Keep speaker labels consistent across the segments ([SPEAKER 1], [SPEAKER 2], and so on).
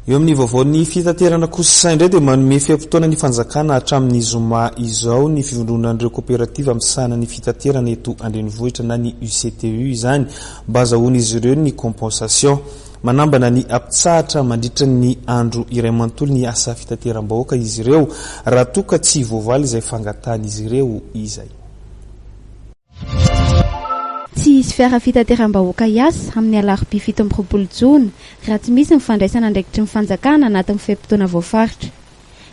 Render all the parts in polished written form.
[SPEAKER 1] eo amin'ny vaovaon'ny fitaterana kosa indray dia manome fiam-potoana ny fanjakana hatramin'ny zoma izao ny fivondronan'ireo kooperativa misana ny fitaterana eto andrenivohitra na ny UCTU izany mba azahoana izy ireo ny compensation manambana ny apitsahatra mandritra ny andro iray manontolo ny asa fitateram-bahoaka izy ireo raha toka tsy voavaly izay fangatahana izy ireo izay.
[SPEAKER 2] Tsy isy fiara fitateram-bahoaka iasa amin'ny alarobia 17 Jona raha tsy misy mifandraisana andraikitry ny fanjakana anatin'ny fiam-potoana voafaritra.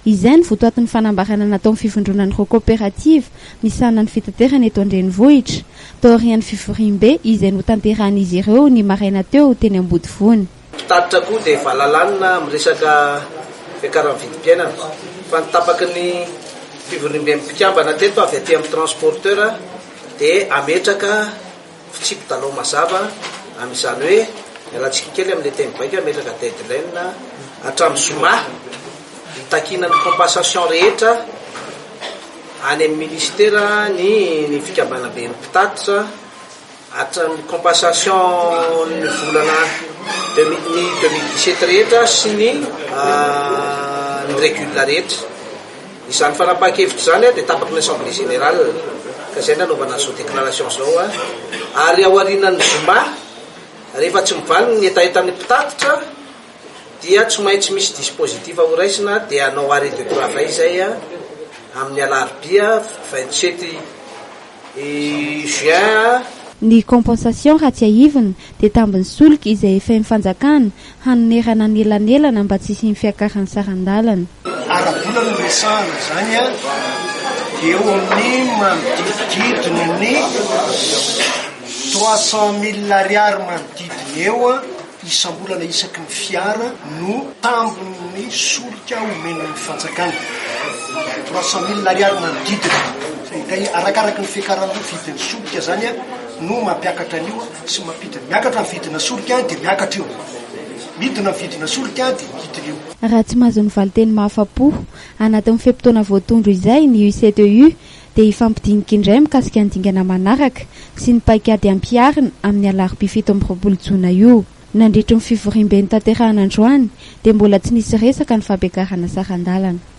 [SPEAKER 2] Izay ny votoatin'ny fanambarana nataon'ny fivondronan'ireo kooperativa misana ny fitaterana eto andrenivohitra taorian'ny fivorim-be izay notanteran'izy ireo ny maraina teo teny Ambodivony.
[SPEAKER 3] Mpitatitra koa dia vahalalàna miresaka fiakaran'ny vidim-piainana fa nitapaky ny fivorim-be mpikambana teto avy aty amin'ny transporteur dia ametraka fitsipy-talao mazava amin'izany hoe mialatsika kely amin'ilay teny baika ametraka deadline hatramin'ny zoma hitakina ny compensation rehetra any amin'ny ministera ny fikambana be ny mpitatitra hatramin'ny compensation ny volana 2017 rehetra sy ny régula rehetra. Izany fanapahan-kevitra izany dia tapaky ny assemblée générale ka izay nanaovana zao déclaration zao ary ao aorianan'ny zoma rehefa tsy mivaly ny etaetan'ny mpitatitra dia tsy maintsy misy dispositif horaisina dia hanao arrêt de travail izay amin'ny alarobia 27 juin.
[SPEAKER 2] Ny compensation raha tsy aivina dia tambin'ny solika izay efa fanjakana hanonerana ny elanelana mba tsy hisy fiakaran'ny saran-dalana.
[SPEAKER 4] Ara-bola no resahana izany dia eo amin'ny manodidididina ny 300 000 ariary manodidina eo isam-bolana isaky ny fiara no tambon'ny solika omen'ny fanjakana 300 000 ariary manodidina dia arakaraky ny fiakaran'ny vidin'ny solika zany no mampiakatra an'io sy mampidina miakatra ny vidina solika dia miakatra io midina ny vidina solika dia midina io.
[SPEAKER 2] Raha tsy mahazo ny valiteny mahafa-po anatin'ny fiam-potoana voatondro izay ny UCTU dia ifampidinika indray mikasika ny dingana manaraka sy ny paikady ampiarina amin'ny alarobia 17 Jona io. Nandritry ny fivorim-be ny tanterahana androany dia mbola tsy nisy resaka ny fampiakarana saran-dalana.